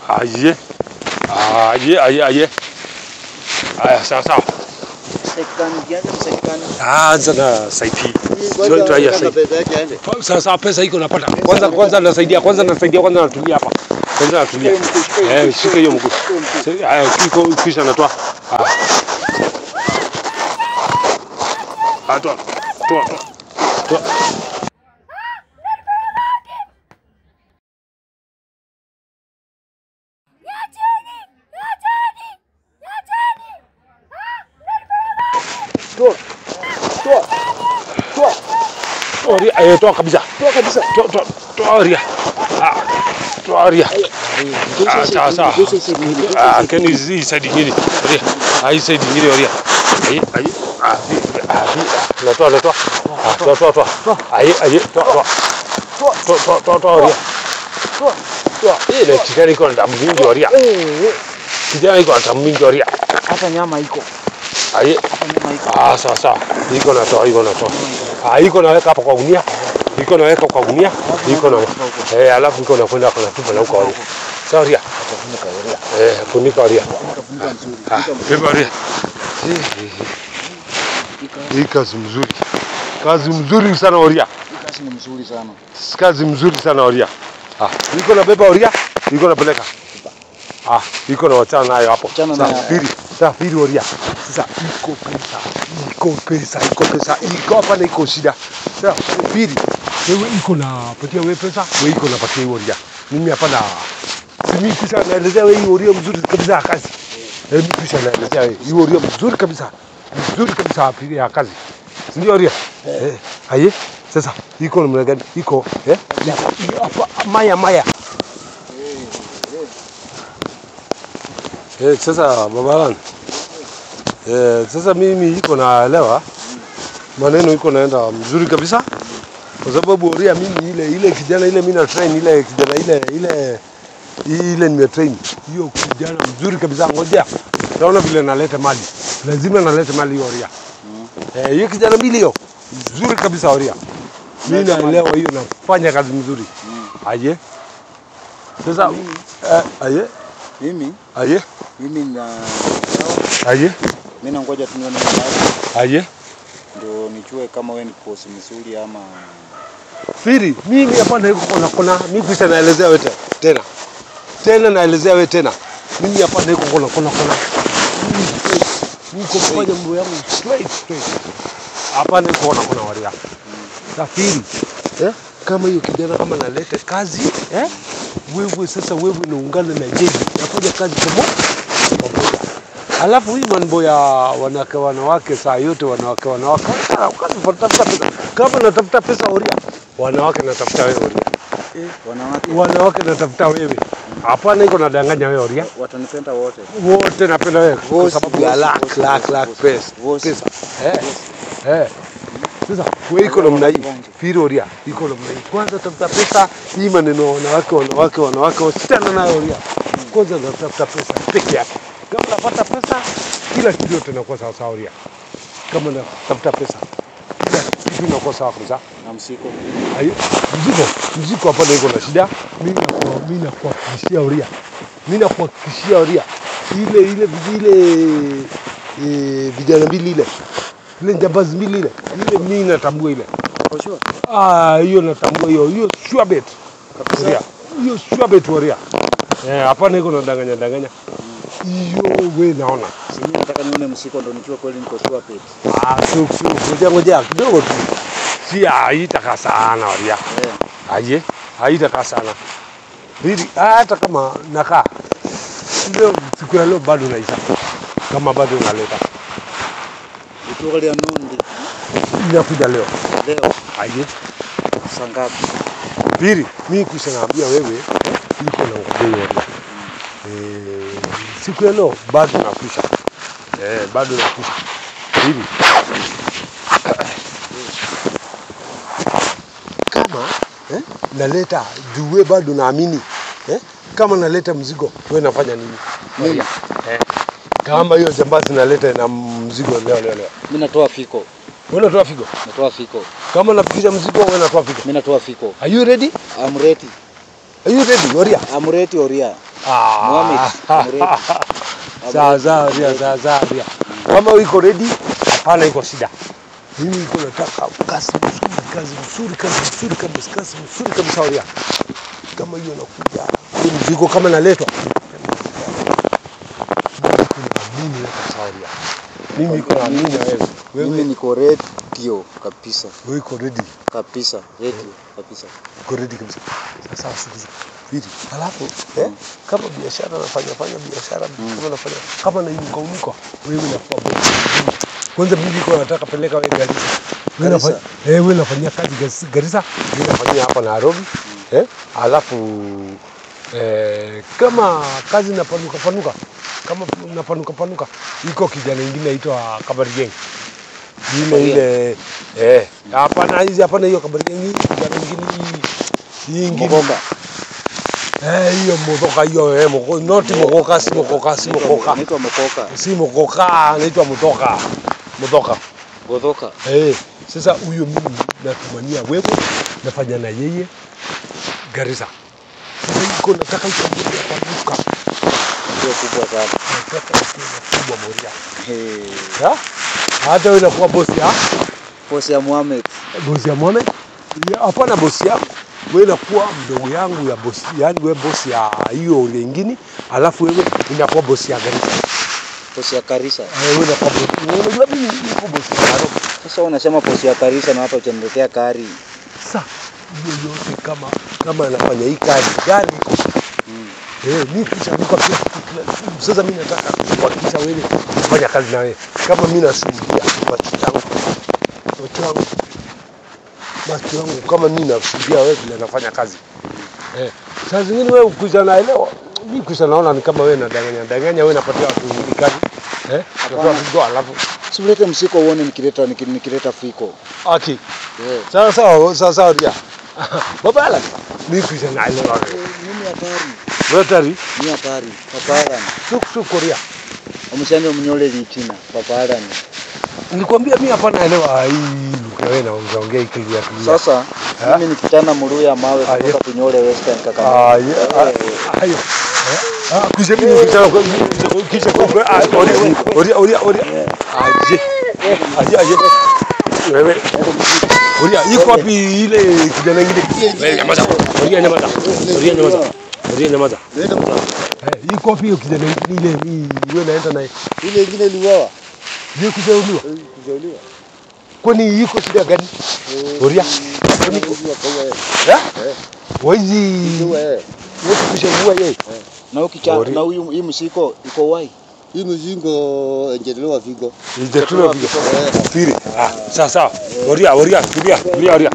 Aye. Aya sasa. Zana saipi. Ndio ya sasa pesa iko napata. Kwanza nasaidia, kwanza natulia hapa. Kwanza natulia. Shika hiyo mguu. Kiko kisha natoa. Toa. Toa kabisa. Toa ria. Sasa. Keni hizi side nyingine. Ria. Side nyingine ria. Toa. Toa ria. Toa. Ile kijana iko na damu mingi ria. Kijana iko na damu mingi ria. Hata nyama iko. Sasa. Iko na toa. Iko naweka hapa kwa gunia. Iko naweka kwa gunia. Iko na alafu iko na kwenda kwa tupa na huko. Sorry. Funika ria. Funika ria. Hii kazi mzuri. Kazi mzuri sana oria. Kazi ni mzuri sana. Kazi mzuri sana oria. Iko na beba oria. Iko na peleka. Iko na wachana nayo hapo. Safiri oria. Sasa iko pesa. Iko hapa na iko shida. Safiri. Wewe iko na patia wewe pesa, wewe iko na patia oria. Mimi hapa na mimi kisha naelezea wewe oria mzuri kabisa kazi. Mimi kisha naelezea wewe oria mzuri kabisa. Mzuri kabisa hapa ya kazi. Ndio oria. Aye. Sasa iko namna gani? Iko hapa maya. Sasa babalan. Sasa mimi iko naelewa maneno iko naenda mzuri kabisa. Kwa sababu oria mimi ile kijana ile mimi na train ile kijana ile nimetrain. Hiyo kijana mzuri kabisa ngoja. Naona vile naleta mali. Lazima naleta mali hiyo oria. Hiyo kijana mbili hiyo mzuri kabisa oria. Mimi naelewa hiyo nafanya kazi mzuri. Aje. Sasa Mimi na mimi nangoja tuone Aje. Ndio nijue kama wewe ni boss mzuri ama Firi, mimi hapa na kona mimi kisha naelezea wewe tena. Naelezea wewe tena. Mimi hapa na kona. Niko kufanya mambo yangu straight. Hapa na kona waria. Safiri. Kama hiyo kijana kama naleta kazi, wewe sasa unaungana na jeshi. Nafanya kazi pamoja. Alafu hii mambo ya wanawake saa yote wanawake. Kama natafuta pesa oria. Wanawake natafuta wewe oria. Wanawake natafuta wewe. Hapana iko nadanganya wewe oria. Watanipenda wote. Wote napenda wewe kwa sababu ya lack pesa. Sasa wewe iko namna hii. Firi oria iko namna hii. Kwanza tafuta pesa, hii maneno wanawake wasitana nayo oria. Kwanza tafuta pesa peke yake. Kama unapata pesa, kila kitu yote inakuwa sawa sawa oria. Kama unatafuta pesa, kila kitu inakuwa sawa kabisa. Na msiko. Mziko hapa ndio iko na shida. Mimi nakuhakikishia oria. Ile vijana mbili ile njambazi mbili ile mimi natambua ile. For sure. Hiyo natambua hiyo sure bet. Kabisa. Hiyo sure bet oria. Hapa niko nadanganya. Hiyo wewe naona. Mimi nataka nione msiko ndo nijue kweli niko sure bet. Ngoja kidogo tu. Si haitaka sana oria. Aje, haitaka sana. Hili hata kama nakaa. Leo siku ya leo bado naisha. Kama bado unaleta. Utoka Nondi. Inakuja leo. Aje. Sangapi? Pili, mimi kushaambia wewe niko na ngojea. Siku ya leo bado nakusha. Bado nakusha. Pili. Kama naleta juwe bado naamini. Kama naleta mzigo, wewe nafanya nini? Mimi. Kama hiyo jambazi naleta na mzigo leo. Mimi natoa fiko. Wewe unatoa fiko? Natoa fiko. Kama nafikisha mzigo wewe unatoa fiko? Mimi natoa fiko. Are you ready? I'm ready. Are you ready, Oria? I'm ready, Oria. Ah. Mohamed, Sawa, Oria. Kama uko ready, hapana iko shida. Mimi niko nataka kazi mzuri kabisa Oria. Kama hiyo nakuja. Mzigo kama naletwa. Mimi niko naamini wewe. Mimi niko ready kabisa. Wewe uko ready? Kabisa, ready kabisa. Uko ready kabisa. Sasa usikize. Vidi. Halafu kama biashara nafanya biashara kama na uniko wewe unakuwa boss. Kwanza mimi niko nataka peleka wewe Garissa. Wewe unafanyia kazi Garissa, mimi nafanyia hapa Nairobi. Halafu kama kazi inapanuka kama napanuka iko kijana mwingine anaitwa Kabari Gang. Ile hapana hiyo Kabari Gang, kijana mwingine Mokoka. Hiyo motoka hiyo not mokoka, si mokoka. Anaitwa Mokoka. Si mokoka, anaitwa motoka. Motoka. Sasa huyo mimi natumania wewe nafanya na yeye Garissa. Sasa iko nataka ikapanuka. Ndio kubwa sana. Nataka kubwa Moria. Hata wewe unakuwa bosi Bosi ya Mohamed. Bosi ya Mohamed? Hapana bosi yako. Wewe unakuwa mdogo yangu ya bosi, yani wewe bosi ya hiyo nyingine, alafu wewe unakuwa bosi ya Garissa. Bosi ya Garissa. Wewe unakuwa bosi. Unajua mimi niko bosi ya Nairobi. Sasa unasema bosi ya Garissa na hapa utaniletea gari. Sasa hiyo yote kama anafanya hii gari iko. Mimi kisha niko pia. Sasa mimi nataka kuhakikisha wewe unafanya kazi na wewe. Kama mimi nashuhudia macho yangu kama mimi nashuhudia wewe vile nafanya kazi. Sasa zingine wewe ukija naelewa. Mimi kisha naona ni kama wewe unadanganya wewe unapatia watu wengine kazi. Natoa vigo alafu usilete msiko uone nikileta fiko. Ati. Sasa Oria. Baba ala. Mimi kisha naelewa. Mimi hatari. Wewe hatari? Mimi hatari. Papa Suk Korea. Umeshaambia mnyole lichina. Papa ala ni. Nilikwambia mimi hapa naelewa hii lugha wewe unaongea clear. Sasa mimi ni kijana Muluya mawe kutoka Kunyole Western kaka. Hayo. Kisha mimi kisha Oria. Aje. Wewe. Oria iko wapi ile kijana mwingine? Wewe nyamaza. Oria nyamaza. Iko wapi kijana mwingine ile wewe naenda naye? Ile nyingine iliuawa. Ndio kuzauliwa. Kwani yuko shida gani? Oria. Kwani waizi wote kushaua yeye. Na ukicha na huyu hii msiko iko wai. Hii mzingo enjelewa vigo. Injetelewa vigo. Firi. Sawa. Oria. Tulia Oria.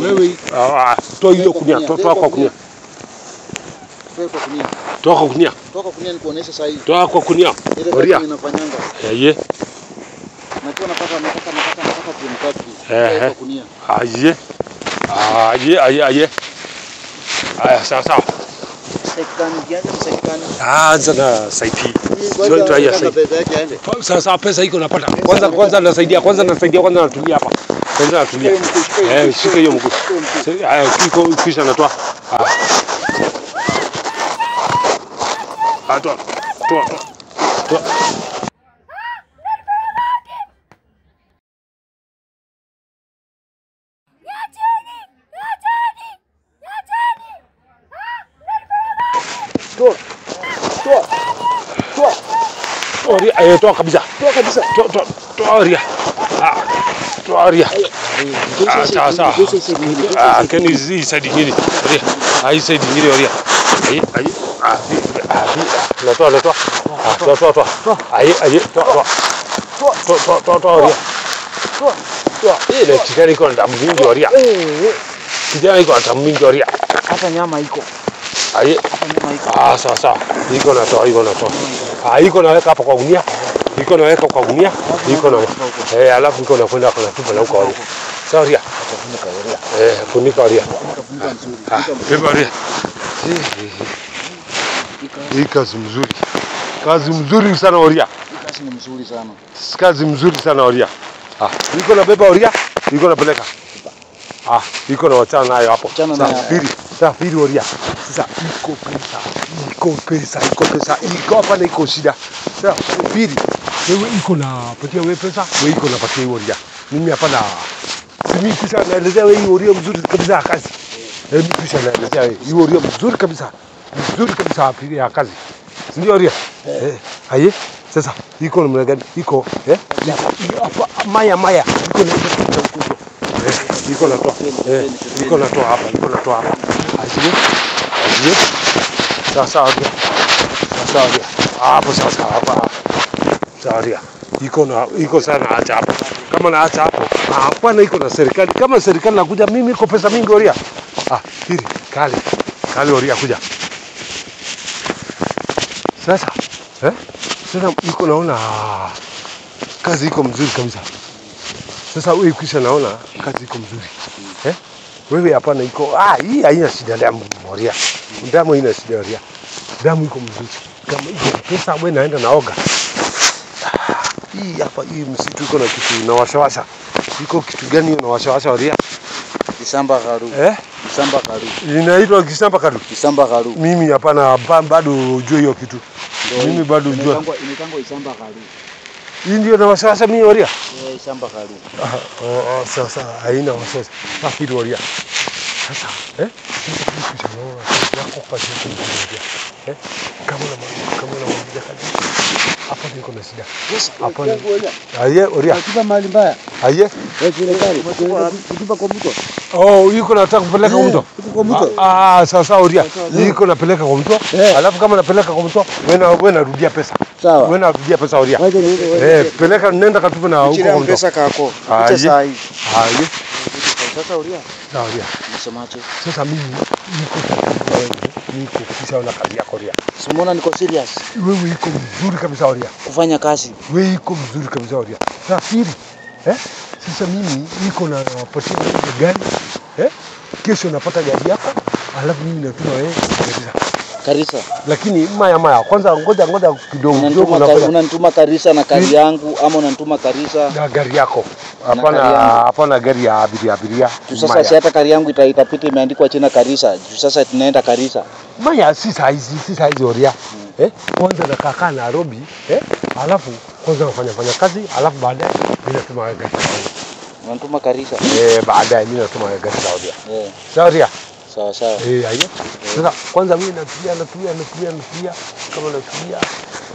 Wewe toa hiyo kunia, toa kwa kunia. Toa kwa kunia. Toka kunia nikuonesha sasa hivi. Toa kwa kunia. Oria. Ninafanyanga. Nakiwa nataka kimkati. Toka kunia. Aye. Sawa. Anza na saipi. Sasa pesa iko napata. Kwanza nasaidia, kwanza natulia hapa. Kwanza natulia. Shika hiyo mguu. Kiko kisha natoa. Toa. Oria, toa kabisa. Toa Oria. Sawa. Can you see side nyingine? Oria. Side nyingine Oria. Toa. Toa Oria. Ile kijana iko na damu mingi Oria. Hata nyama iko. Sawa. Iko natoa. Iko naweka hapa kwa gunia. Alafu iko nakwenda kwa tupa na huko Oria. Sawa Oria. Funika Oria. Beba Oria. Hii kazi mzuri sana Oria. Kazi mzuri sana Oria. Iko na beba Oria, iko na peleka. Iko na wachana nayo hapo. Safiri. Sasa firi oria. Sasa iko pesa. Iko hapa na iko shida. Sasa firi. Wewe iko na patia wewe pesa, wewe iko na patia oria. Mimi hapa na mimi kisha naelezea wewe oria mzuri kabisa kazi. Mimi kisha naelezea wewe oria mzuri kabisa. Mzuri kabisa hapa ya kazi. Ndio oria. Haye. Sasa iko namna gani? Iko hapa maya iko na iko natoa iko natoa hapa Aje sasa hapo sasa hapa sawa iko sana acha hapo kama na acha hapo hapana iko na serikali kama serikali nakuja mimi iko pesa mingi oria hili kali oria kuja sasa sasa iko naona kazi iko mzuri kabisa. Sasa wewe kisha naona kazi iko mzuri. Wewe hapana iko hii haina shida damu oria. Damu haina shida oria. Damu iko mzuri. Kama iko pesa wewe naenda naoga. Hii hapa hii msitu iko na kitu na washawasha. Iko kitu gani hiyo na washawasha oria? Kisamba garu. Kisamba garu. Inaitwa kisamba garu. Kisamba garu. Mimi hapana bado ujue hiyo kitu. Mimi bado ujue. Inaitwa kisamba garu. Hii ndio na washawasha mimi oria. Kisamba garu. Sasa haina washawasha. Safiri oria. Sasa kisha naona yako kwa shida oria. Kama na mambo kazi. Hapa niko na shida. Hapa aye oria. Unatupa mahali mbaya. Aye. Serikali. Kutupa kwa mto. Yuko nataka kupeleka kwa mto. Kwa mto. Sasa oria. Yuko napeleka kwa mto. Alafu kama napeleka kwa mto, wewe narudia pesa. Sawa. Wewe narudia pesa oria. Peleka nenda katupe na huko kwa mto. Pesa kako. Aye. Sasa hii. Aye. Sasa oria. Sawa oria. Msemaje? Sasa mimi niko kisha na kazi yako oria. Simona niko serious. Wewe iko mzuri kabisa oria. Kufanya kazi. Wewe iko mzuri kabisa oria. Safiri. Sasa mimi niko na patia gari. Kesho napata gari yako. Alafu mimi natuma wewe Karisa. Lakini maya kwanza ngoja kidogo unanituma Karisa na gari yangu ama unanituma Karisa na gari yako. Hapana gari ya abiria. Sasa si hata gari yangu itapita imeandikwa china Karisa. Sasa tunaenda Karisa. Maya si saizi oria. Kwanza nakaa Nairobi, alafu kwanza nafanya kazi, alafu baadaye mimi natuma gari. Unanituma Karisa? Baadaye mimi natuma gari Saudi. Sawa oria. Sawa. Ayo. Sasa kwanza mimi natulia kama natulia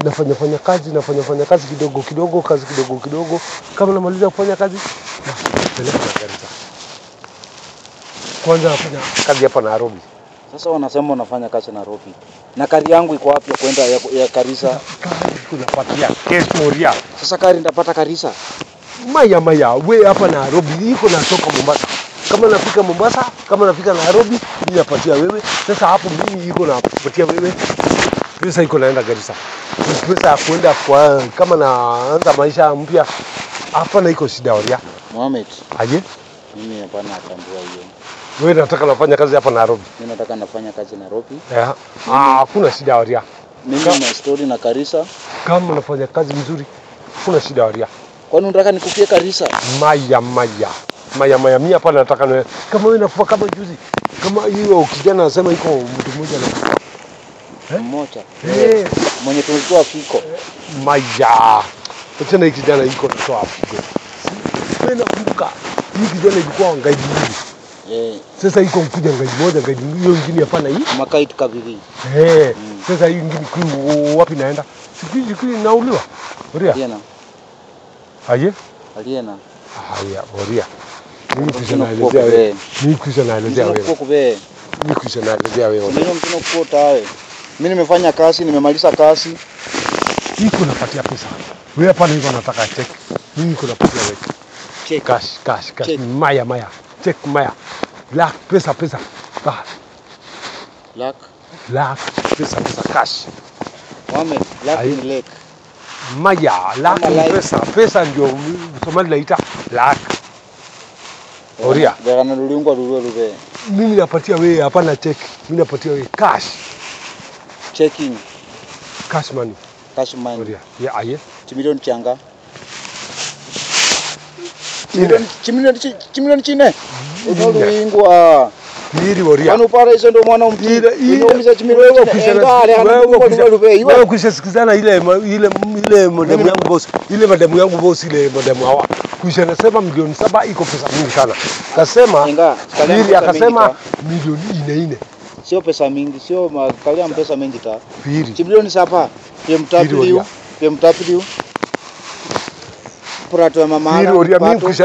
nafanya kazi kidogo kama namaliza kufanya kazi napeleka gari sasa. Kwanza nafanya kazi hapa Nairobi. Sasa wanasema unafanya kazi Nairobi. Na gari yangu iko wapi kwenda ya Karisa? Kunapatia kesho oria. Sasa gari ndapata Karisa? Maya wewe hapa Nairobi iko natoka Mombasa. Kama nafika Mombasa, kama nafika Nairobi, mimi napatia wewe. Sasa hapo mimi iko napatia wewe. Pesa iko naenda Garissa. Pesa ya kwenda kwa kama naanza maisha mpya. Hapa na iko shida oria. Mohamed. Aje? Mimi hapana natambua hiyo. Wewe unataka nafanya kazi hapa Nairobi? Mimi nataka nafanya kazi Nairobi. Hakuna shida oria. Mimi na story na Karisa. Kama unafanya kazi mzuri, hakuna shida oria. Kwani unataka nikufie Karisa? Maya. Mimi hapa nataka kama wewe unakufa kama juzi. Kama hiyo kijana anasema iko mtu mmoja na mmoja. Mwenye tulitoa fiko. Maya. Tena hiki kijana iko natoa fiko. Wewe unakumbuka hii kijana ilikuwa ngaidi nyingi. Sasa iko mkuja ngaidi moja, ngaidi hiyo nyingine hapana hii. Makaitu kabili. Sasa hii nyingine wapi naenda? Siku nauliwa. Oria. Aliena. Aje? Aliena. Haya, oria. Mimi kisha naelezea wewe. Mimi kisha naelezea wewe. Ndio mtino kuota wewe. Mimi nimefanya kazi, nimemaliza kazi. Iko napatia pesa. Wewe hapa niko nataka check. Mimi niko napatia wewe. Check. Cash. Maya. Check maya. Lakh pesa. Lakh pesa cash. Mohamed, lakh ni lake. Maya, lakh pesa ndio Somali laita lakh. Oria. Gana lulingwa lulwe. Mimi napatia wewe hapana check. Mimi napatia wewe cash. Checking. Cash money. Oria. Aye. Chimilioni changa. Chimilioni chine. Udolingwa. Firi Oria. Kwani upara hizo ndio mwana mtile. Inaumiza chimileo engale wewe kusikizana ile mademu yangu boss. Ile mademu yangu boss ile mademu hawa. Kisha nasema milioni 7 iko pesa mingi sana. Kasema Firi akasema milioni 4. Sio pesa mingi, sio makalia pesa mingi ta. Firi. Chimilioni sapa. PMW. Prato ya mama Firi Oria,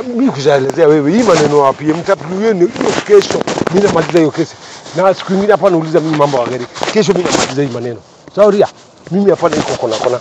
mimi kushaelezea wewe hii maneno ya PMW ni kesho. Mimi namaliza hiyo kesi. Na siku nyingine hapa nauliza mimi mambo ya gari. Kesho mimi namaliza hii maneno. Sauria, mimi hapana iko kona.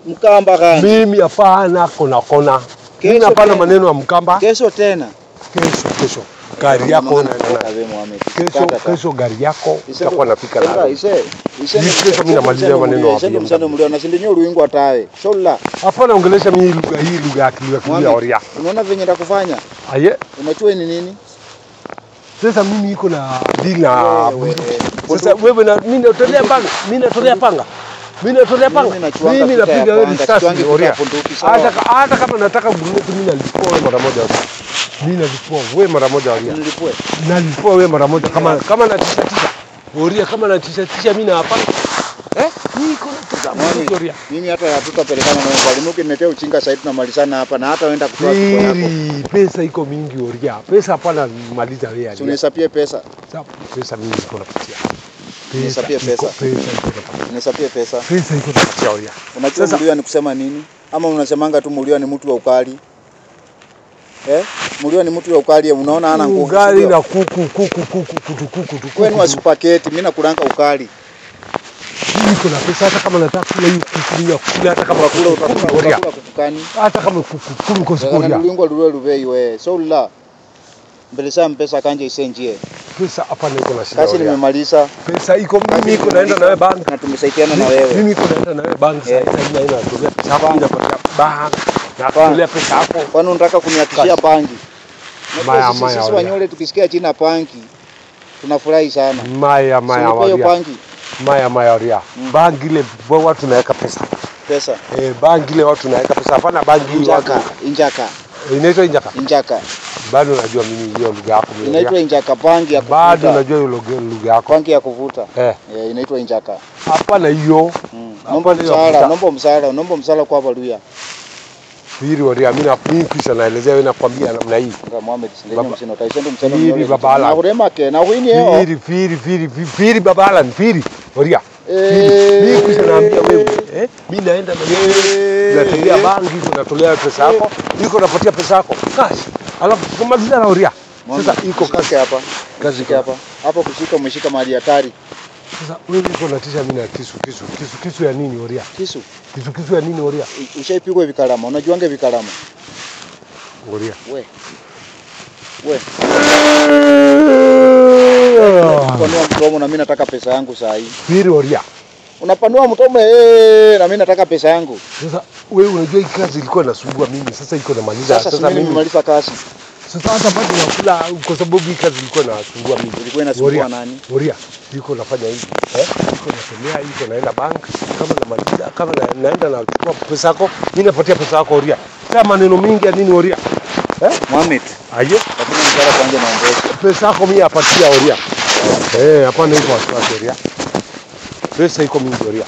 Mkamba gani? Mimi hapana kona. Mimi hapana maneno ya mkamba. Kesho tena. Kesho. Gari yako na kesho gari yako itakuwa nafika la. Kesho mimi namaliza maneno ya PMW. Msando mlio na sindinyo ruingo atawe. Shola. Hapana ongelesha mimi lugha ya Kiluya Oria. Unaona venye ndakufanya? Aye. Unachua ni nini? Sasa mimi iko na deal na sasa wewe na mimi natolea panga. Mimi napiga wewe risasi Oria. Hata kama nataka bunduki mimi nalipua wewe mara moja. Mimi nalipua wewe mara moja Oria. Nalipua wewe mara moja kama natisha. Oria kama natisha mimi na hapa. Niko na Oria. Mimi hata hatutapelekana na mwalimu ukiniletea uchinga sasa tunamalizana hapa na hata uenda kutoa kitu yako. Pesa iko mingi Oria. Pesa hapana maliza wewe. Tunahesabia pesa. Pesa mingi iko napatia. Unahesabia pesa. Unahesabia pesa. Pesa iko napatia Oria. Unajua Mluya ni kusema nini? Ama unasemanga tu Mluya ni mtu wa ukali? Mluya ni mtu wa ukali, unaona hana nguvu. Ukali na kuku. Wewe ni wa supermarket, mimi nakulanga ukali. Niko na pesa hata kama nataka kula hiyo kukula hata kama kula utakula kukukani. Hata kama kuku kwa Oria. Ndingo lulwe wewe. So la. Mbele sana pesa kanje isenjie. Pesa hapa niko na shida. Kazi nimemaliza. Pesa iko mimi iko naenda na wewe bank. Na tumesaidiana na wewe. Mimi iko naenda na wewe bank sasa ina natoa pesa yako inapatia bank. Na kutolea pesa yako. Kwani unataka kuniakishia banki? Maya. Sisi Wanyole tukisikia jina banki tunafurahi sana. Maya. Maya Oria. Banki ile watu tunaweka pesa. Banki ile watu tunaweka pesa. Hapana banki Injaka. Inaitwa Injaka. Bado najua mimi hiyo lugha yako. Inaitwa Injaka banki ya kuvuta. Bado najua hiyo lugha yako. Banki ya kuvuta. Inaitwa Injaka. Hapana hiyo. Naomba msala kwa Baluya. Firi Oria, mimi kisha naelezea wewe nakwambia namna hii. Nga Mohamed Sindenyo msino taisendo msano Firi babala. Na urema ke na wini yao. Firi babala Firi Oria. Mimi kisha naambia wewe, mimi naenda na wewe. Natolea banki, tunatolea pesa yako, niko napatia pesa yako. Cash. Alafu tukamaliza na Oria. Sasa iko kazi hapa. Kazi hapa. Hapo kushika umeshika mali hatari. Sasa wewe uko natisha mimi na kisu ya nini Oria? Kisu ya nini Oria? Ushaipigwa hivi kalama, unajuanga hivi kalama? Oria. We. Unapanua mtomo na mimi nataka pesa yangu saa hii. Firi Oria. Unapanua mtomo na mimi nataka pesa yangu. Sasa wewe unajua hii kazi ilikuwa inasumbua mimi, sasa iko namaliza. Sasa mimi nimemaliza kazi. Sasa hata bado nakula kwa sababu hii kazi ilikuwa inasumbua mimi. Ilikuwa inasumbua nani? Oria, iko nafanya hivi. Iko nasomea, iko naenda bank, kama namaliza, kama naenda na chukua pesa yako, mimi napatia pesa yako Oria. Sasa maneno mingi ya nini Oria? Mohamed. Aje? Lakini mshahara kwanza naongeza. Pesa yako mimi apatia Oria. Hapana iko wasiwasi Oria. Pesa iko mingi Oria.